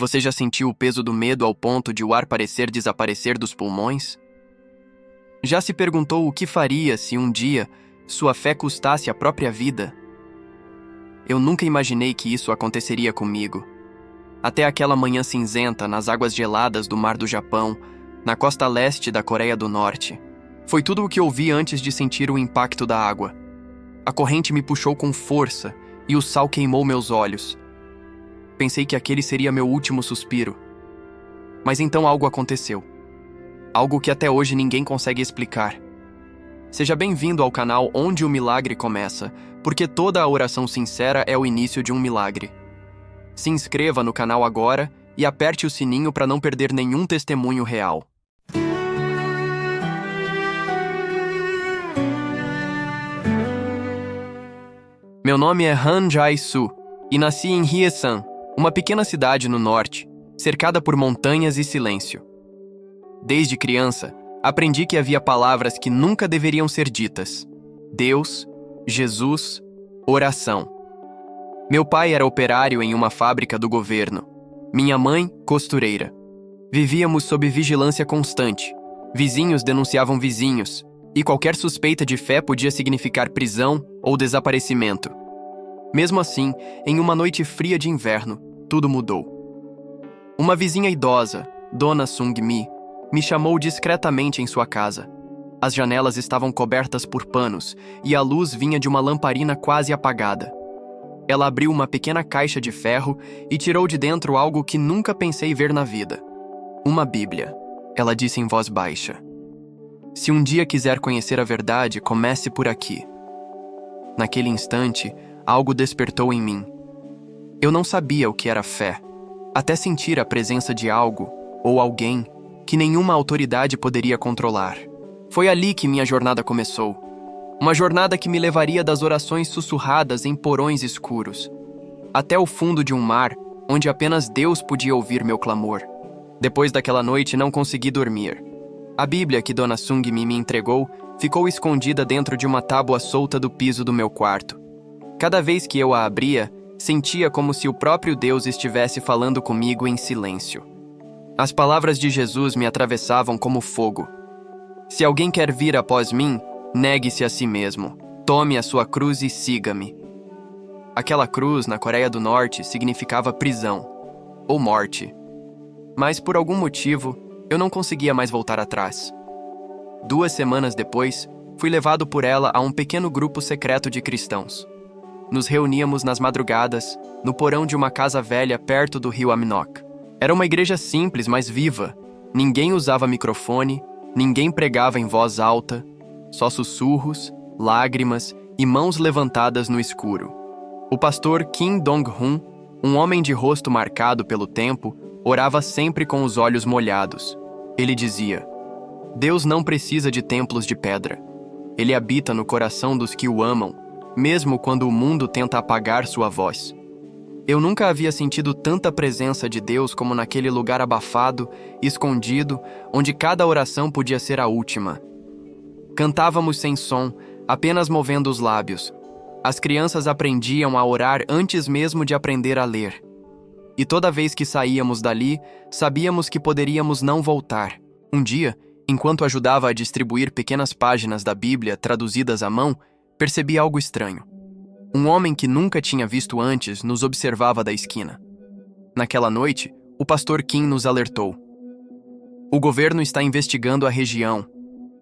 Você já sentiu o peso do medo ao ponto de o ar parecer desaparecer dos pulmões? Já se perguntou o que faria se um dia sua fé custasse a própria vida? Eu nunca imaginei que isso aconteceria comigo. Até aquela manhã cinzenta nas águas geladas do Mar do Japão, na costa leste da Coreia do Norte. Foi tudo o que ouvi antes de sentir o impacto da água. A corrente me puxou com força e o sal queimou meus olhos. Pensei que aquele seria meu último suspiro. Mas então algo aconteceu. Algo que até hoje ninguém consegue explicar. Seja bem-vindo ao canal Onde o Milagre Começa, porque toda a oração sincera é o início de um milagre. Se inscreva no canal agora e aperte o sininho para não perder nenhum testemunho real. Meu nome é Han Jae-soo e nasci em Hyesan, uma pequena cidade no norte, cercada por montanhas e silêncio. Desde criança, aprendi que havia palavras que nunca deveriam ser ditas: Deus, Jesus, oração. Meu pai era operário em uma fábrica do governo. Minha mãe, costureira. Vivíamos sob vigilância constante. Vizinhos denunciavam vizinhos, e qualquer suspeita de fé podia significar prisão ou desaparecimento. Mesmo assim, em uma noite fria de inverno, tudo mudou. Uma vizinha idosa, Dona Sung-mi, me chamou discretamente em sua casa. As janelas estavam cobertas por panos e a luz vinha de uma lamparina quase apagada. Ela abriu uma pequena caixa de ferro e tirou de dentro algo que nunca pensei ver na vida. Uma Bíblia, ela disse em voz baixa. Se um dia quiser conhecer a verdade, comece por aqui. Naquele instante, algo despertou em mim. Eu não sabia o que era fé, até sentir a presença de algo ou alguém que nenhuma autoridade poderia controlar. Foi ali que minha jornada começou. Uma jornada que me levaria das orações sussurradas em porões escuros, até o fundo de um mar, onde apenas Deus podia ouvir meu clamor. Depois daquela noite, não consegui dormir. A Bíblia que Dona Sung-mi me entregou ficou escondida dentro de uma tábua solta do piso do meu quarto. Cada vez que eu a abria, sentia como se o próprio Deus estivesse falando comigo em silêncio. As palavras de Jesus me atravessavam como fogo. Se alguém quer vir após mim, negue-se a si mesmo. Tome a sua cruz e siga-me. Aquela cruz, na Coreia do Norte, significava prisão ou morte. Mas, por algum motivo, eu não conseguia mais voltar atrás. 2 semanas depois, fui levado por ela a um pequeno grupo secreto de cristãos. Nos reuníamos nas madrugadas, no porão de uma casa velha perto do rio Amnok. Era uma igreja simples, mas viva. Ninguém usava microfone, ninguém pregava em voz alta, só sussurros, lágrimas e mãos levantadas no escuro. O pastor Kim Dong-hun, um homem de rosto marcado pelo tempo, orava sempre com os olhos molhados. Ele dizia: Deus não precisa de templos de pedra. Ele habita no coração dos que o amam, mesmo quando o mundo tenta apagar sua voz. Eu nunca havia sentido tanta presença de Deus como naquele lugar abafado, escondido, onde cada oração podia ser a última. Cantávamos sem som, apenas movendo os lábios. As crianças aprendiam a orar antes mesmo de aprender a ler. E toda vez que saíamos dali, sabíamos que poderíamos não voltar. Um dia, enquanto ajudava a distribuir pequenas páginas da Bíblia traduzidas à mão, percebi algo estranho. Um homem que nunca tinha visto antes nos observava da esquina. Naquela noite, o pastor Kim nos alertou. O governo está investigando a região.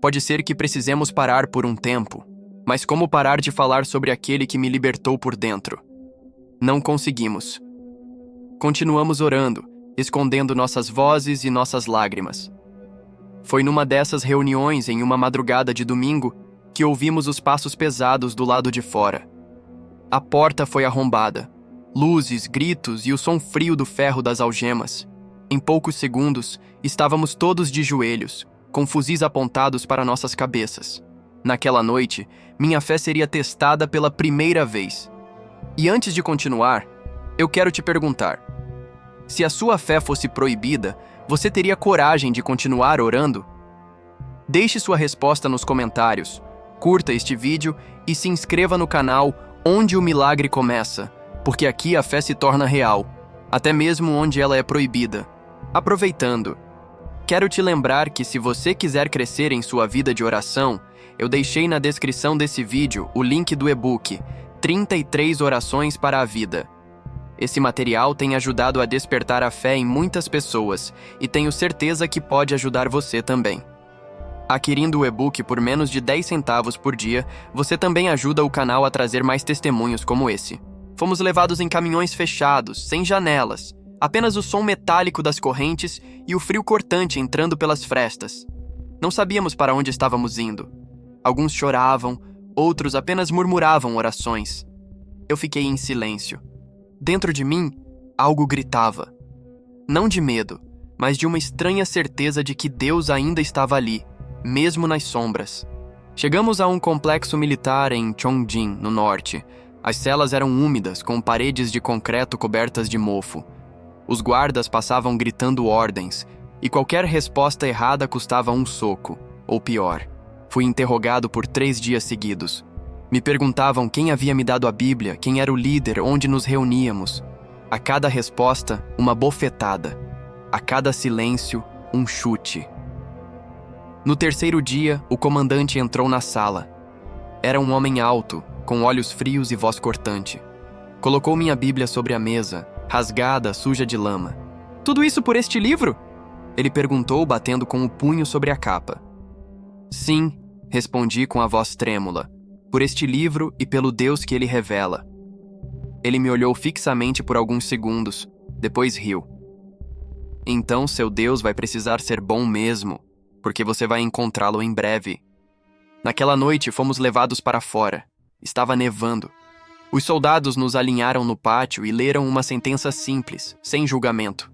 Pode ser que precisemos parar por um tempo, mas como parar de falar sobre aquele que me libertou por dentro? Não conseguimos. Continuamos orando, escondendo nossas vozes e nossas lágrimas. Foi numa dessas reuniões, em uma madrugada de domingo, que ouvimos os passos pesados do lado de fora. A porta foi arrombada. Luzes, gritos e o som frio do ferro das algemas. Em poucos segundos, estávamos todos de joelhos, com fuzis apontados para nossas cabeças. Naquela noite, minha fé seria testada pela primeira vez. E antes de continuar, eu quero te perguntar: se a sua fé fosse proibida, você teria coragem de continuar orando? Deixe sua resposta nos comentários, curta este vídeo e se inscreva no canal Onde o Milagre Começa, porque aqui a fé se torna real. até mesmo onde ela é proibida. Aproveitando, quero te lembrar que se você quiser crescer em sua vida de oração, eu deixei na descrição desse vídeo o link do e-book 33 Orações para a Vida. Esse material tem ajudado a despertar a fé em muitas pessoas e tenho certeza que pode ajudar você também. Adquirindo o e-book por menos de 10 centavos por dia, você também ajuda o canal a trazer mais testemunhos como esse. Fomos levados em caminhões fechados, sem janelas, apenas o som metálico das correntes e o frio cortante entrando pelas frestas. Não sabíamos para onde estávamos indo. Alguns choravam, outros apenas murmuravam orações. Eu fiquei em silêncio. Dentro de mim, algo gritava. Não de medo, mas de uma estranha certeza de que Deus ainda estava ali, mesmo nas sombras. Chegamos a um complexo militar em Chongjin, no norte. As celas eram úmidas, com paredes de concreto cobertas de mofo. Os guardas passavam gritando ordens, e qualquer resposta errada custava um soco, ou pior. Fui interrogado por 3 dias seguidos. Me perguntavam quem havia me dado a Bíblia, quem era o líder, onde nos reuníamos. A cada resposta, uma bofetada. A cada silêncio, um chute. No 3º dia, o comandante entrou na sala. Era um homem alto, com olhos frios e voz cortante. Colocou minha Bíblia sobre a mesa, rasgada, suja de lama. "Tudo isso por este livro?" Ele perguntou, batendo com o punho sobre a capa. "Sim", respondi com a voz trêmula, "por este livro e pelo Deus que ele revela." Ele me olhou fixamente por alguns segundos, depois riu. "Então seu Deus vai precisar ser bom mesmo, porque você vai encontrá-lo em breve." Naquela noite fomos levados para fora. Estava nevando. Os soldados nos alinharam no pátio e leram uma sentença simples, sem julgamento.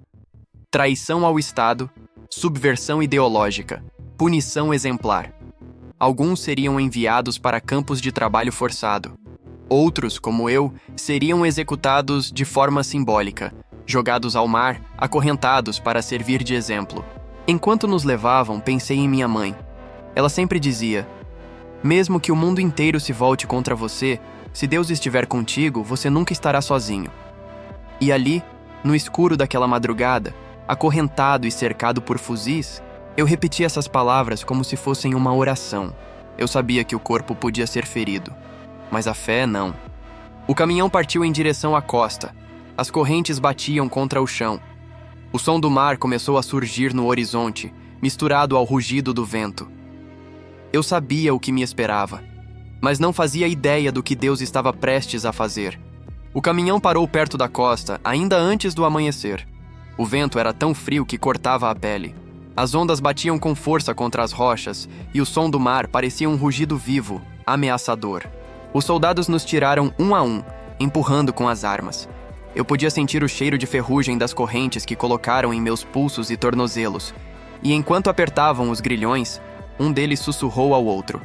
Traição ao Estado, subversão ideológica, punição exemplar. Alguns seriam enviados para campos de trabalho forçado. Outros, como eu, seriam executados de forma simbólica, jogados ao mar, acorrentados para servir de exemplo. Enquanto nos levavam, pensei em minha mãe. Ela sempre dizia: "Mesmo que o mundo inteiro se volte contra você, se Deus estiver contigo, você nunca estará sozinho." E ali, no escuro daquela madrugada, acorrentado e cercado por fuzis, eu repeti essas palavras como se fossem uma oração. Eu sabia que o corpo podia ser ferido, mas a fé não. O caminhão partiu em direção à costa. As correntes batiam contra o chão. O som do mar começou a surgir no horizonte, misturado ao rugido do vento. Eu sabia o que me esperava, mas não fazia ideia do que Deus estava prestes a fazer. O caminhão parou perto da costa, ainda antes do amanhecer. O vento era tão frio que cortava a pele. As ondas batiam com força contra as rochas, e o som do mar parecia um rugido vivo, ameaçador. Os soldados nos tiraram um a um, empurrando com as armas. Eu podia sentir o cheiro de ferrugem das correntes que colocaram em meus pulsos e tornozelos, e enquanto apertavam os grilhões, um deles sussurrou ao outro: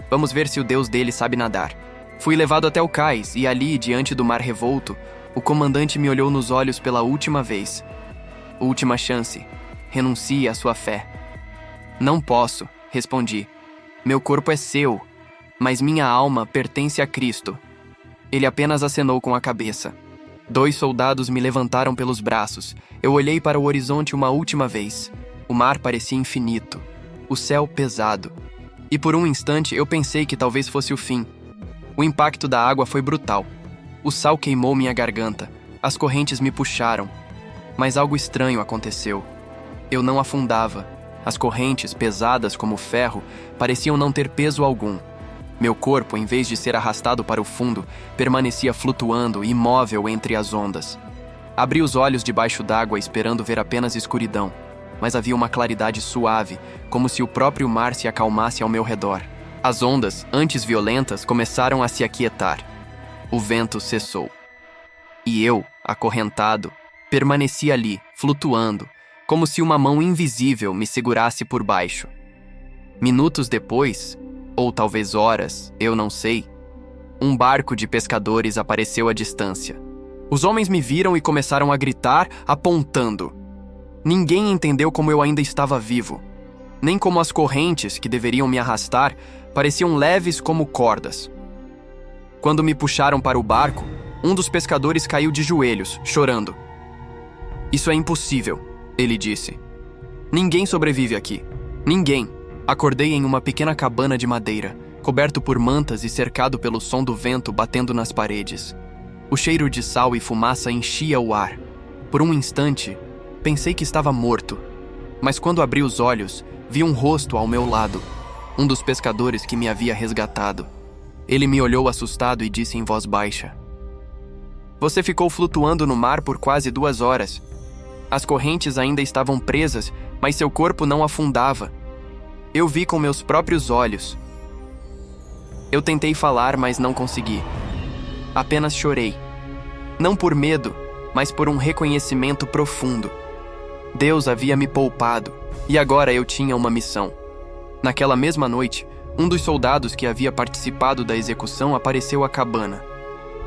"Vamos ver se o Deus dele sabe nadar." Fui levado até o cais e ali, diante do mar revolto, o comandante me olhou nos olhos pela última vez. "Última chance. Renuncie à sua fé." "Não posso", respondi. "Meu corpo é seu, mas minha alma pertence a Cristo." Ele apenas acenou com a cabeça. 2 soldados me levantaram pelos braços. Eu olhei para o horizonte uma última vez. O mar parecia infinito, o céu pesado. E por um instante eu pensei que talvez fosse o fim. O impacto da água foi brutal. O sal queimou minha garganta. As correntes me puxaram. Mas algo estranho aconteceu. Eu não afundava. As correntes, pesadas como ferro, pareciam não ter peso algum. Meu corpo, em vez de ser arrastado para o fundo, permanecia flutuando, imóvel entre as ondas. Abri os olhos debaixo d'água esperando ver apenas escuridão, mas havia uma claridade suave, como se o próprio mar se acalmasse ao meu redor. As ondas, antes violentas, começaram a se aquietar. O vento cessou. E eu, acorrentado, permaneci ali, flutuando, como se uma mão invisível me segurasse por baixo. Minutos depois, ou talvez horas, eu não sei, um barco de pescadores apareceu à distância. Os homens me viram e começaram a gritar, apontando. Ninguém entendeu como eu ainda estava vivo, nem como as correntes, que deveriam me arrastar, pareciam leves como cordas. Quando me puxaram para o barco, um dos pescadores caiu de joelhos, chorando. Isso é impossível, ele disse. Ninguém sobrevive aqui. Ninguém. Acordei em uma pequena cabana de madeira, coberto por mantas e cercado pelo som do vento batendo nas paredes. O cheiro de sal e fumaça enchia o ar. Por um instante, pensei que estava morto. Mas quando abri os olhos, vi um rosto ao meu lado, um dos pescadores que me havia resgatado. Ele me olhou assustado e disse em voz baixa: "Você ficou flutuando no mar por quase 2 horas. As correntes ainda estavam presas, mas seu corpo não afundava. Eu vi com meus próprios olhos." Eu tentei falar, mas não consegui. Apenas chorei. Não por medo, mas por um reconhecimento profundo. Deus havia me poupado, e agora eu tinha uma missão. Naquela mesma noite, um dos soldados que havia participado da execução apareceu à cabana.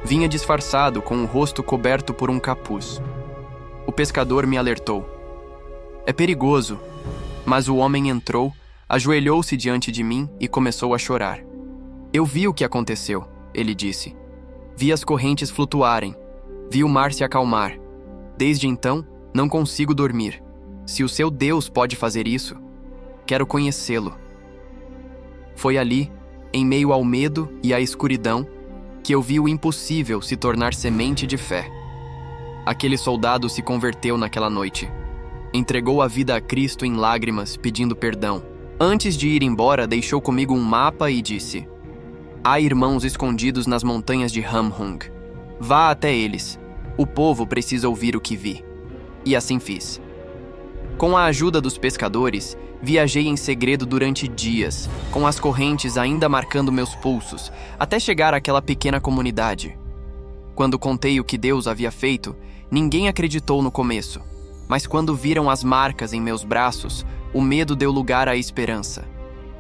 Vinha disfarçado, com o rosto coberto por um capuz. O pescador me alertou. "É perigoso." Mas o homem entrou, ajoelhou-se diante de mim e começou a chorar. "Eu vi o que aconteceu", ele disse. "Vi as correntes flutuarem. Vi o mar se acalmar. Desde então, não consigo dormir. Se o seu Deus pode fazer isso, quero conhecê-lo." Foi ali, em meio ao medo e à escuridão, que eu vi o impossível se tornar semente de fé. Aquele soldado se converteu naquela noite. Entregou a vida a Cristo em lágrimas, pedindo perdão. Antes de ir embora, deixou comigo um mapa e disse: "Há irmãos escondidos nas montanhas de Hamhung. Vá até eles. O povo precisa ouvir o que vi." E assim fiz. Com a ajuda dos pescadores, viajei em segredo durante dias, com as correntes ainda marcando meus pulsos, até chegar àquela pequena comunidade. Quando contei o que Deus havia feito, ninguém acreditou no começo, mas quando viram as marcas em meus braços, o medo deu lugar à esperança.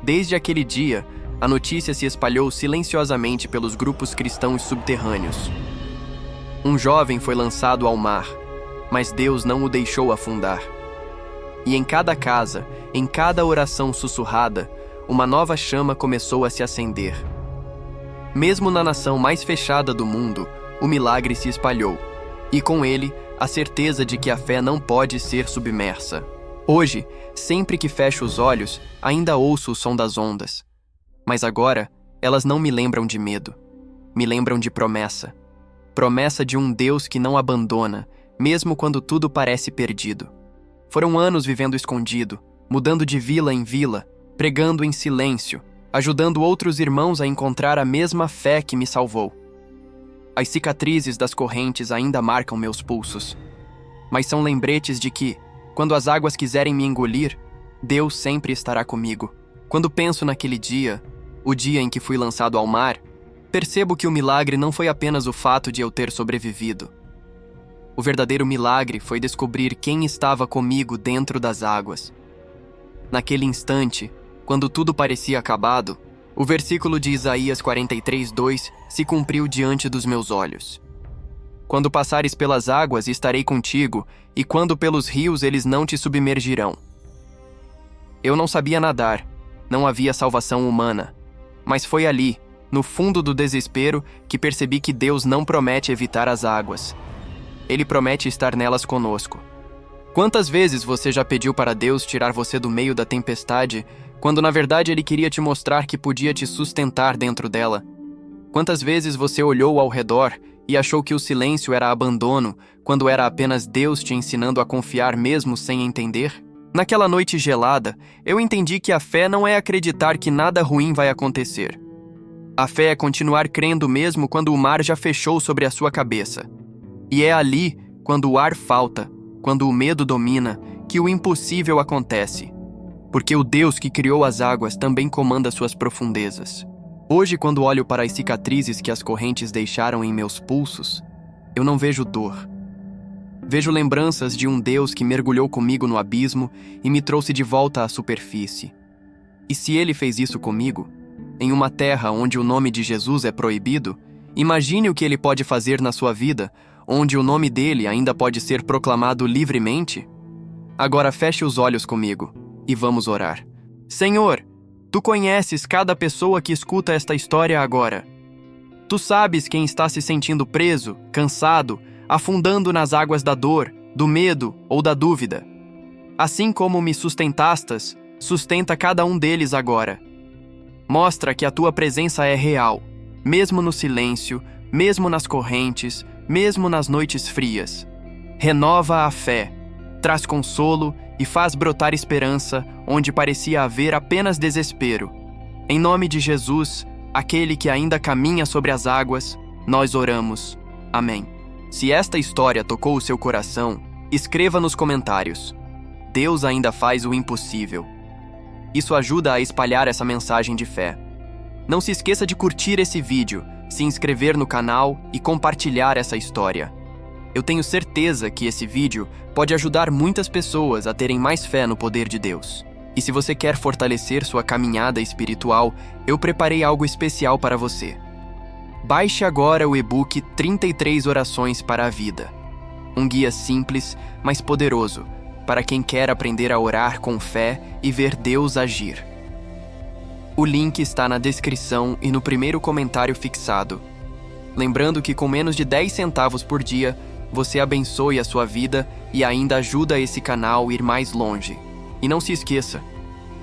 Desde aquele dia, a notícia se espalhou silenciosamente pelos grupos cristãos subterrâneos. Um jovem foi lançado ao mar, mas Deus não o deixou afundar. E em cada casa, em cada oração sussurrada, uma nova chama começou a se acender. Mesmo na nação mais fechada do mundo, o milagre se espalhou, e com ele, a certeza de que a fé não pode ser submersa. Hoje, sempre que fecho os olhos, ainda ouço o som das ondas. Mas agora, elas não me lembram de medo. Me lembram de promessa. Promessa de um Deus que não abandona, mesmo quando tudo parece perdido. Foram anos vivendo escondido, mudando de vila em vila, pregando em silêncio, ajudando outros irmãos a encontrar a mesma fé que me salvou. As cicatrizes das correntes ainda marcam meus pulsos, mas são lembretes de que, quando as águas quiserem me engolir, Deus sempre estará comigo. Quando penso naquele dia, o dia em que fui lançado ao mar, percebo que o milagre não foi apenas o fato de eu ter sobrevivido. O verdadeiro milagre foi descobrir quem estava comigo dentro das águas. Naquele instante, quando tudo parecia acabado, o versículo de Isaías 43:2 se cumpriu diante dos meus olhos. "Quando passares pelas águas, estarei contigo, e quando pelos rios, eles não te submergirão." Eu não sabia nadar, não havia salvação humana, mas foi ali, no fundo do desespero, que percebi que Deus não promete evitar as águas. Ele promete estar nelas conosco. Quantas vezes você já pediu para Deus tirar você do meio da tempestade, quando na verdade Ele queria te mostrar que podia te sustentar dentro dela? Quantas vezes você olhou ao redor e achou que o silêncio era abandono, quando era apenas Deus te ensinando a confiar mesmo sem entender? Naquela noite gelada, eu entendi que a fé não é acreditar que nada ruim vai acontecer. A fé é continuar crendo mesmo quando o mar já fechou sobre a sua cabeça. E é ali, quando o ar falta, quando o medo domina, que o impossível acontece. Porque o Deus que criou as águas também comanda suas profundezas. Hoje, quando olho para as cicatrizes que as correntes deixaram em meus pulsos, eu não vejo dor. Vejo lembranças de um Deus que mergulhou comigo no abismo e me trouxe de volta à superfície. E se Ele fez isso comigo, em uma terra onde o nome de Jesus é proibido, imagine o que Ele pode fazer na sua vida, onde o nome dele ainda pode ser proclamado livremente? Agora feche os olhos comigo e vamos orar. Senhor, Tu conheces cada pessoa que escuta esta história agora. Tu sabes quem está se sentindo preso, cansado, afundando nas águas da dor, do medo ou da dúvida. Assim como me sustentastas, sustenta cada um deles agora. Mostra que a tua presença é real, mesmo no silêncio, mesmo nas correntes, mesmo nas noites frias. Renova a fé, traz consolo e faz brotar esperança onde parecia haver apenas desespero. Em nome de Jesus, aquele que ainda caminha sobre as águas, nós oramos. Amém. Se esta história tocou o seu coração, escreva nos comentários. Deus ainda faz o impossível. Isso ajuda a espalhar essa mensagem de fé. Não se esqueça de curtir esse vídeo, se inscrever no canal e compartilhar essa história. Eu tenho certeza que esse vídeo pode ajudar muitas pessoas a terem mais fé no poder de Deus. E se você quer fortalecer sua caminhada espiritual, eu preparei algo especial para você. Baixe agora o e-book 33 Orações para a Vida. Um guia simples, mas poderoso, para quem quer aprender a orar com fé e ver Deus agir. O link está na descrição e no primeiro comentário fixado. Lembrando que com menos de 10 centavos por dia, você abençoe a sua vida e ainda ajuda esse canal a ir mais longe. E não se esqueça,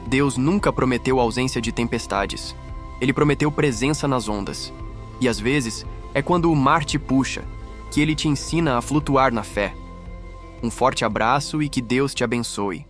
Deus nunca prometeu ausência de tempestades. Ele prometeu presença nas ondas. E às vezes, é quando o mar te puxa, que ele te ensina a flutuar na fé. Um forte abraço e que Deus te abençoe.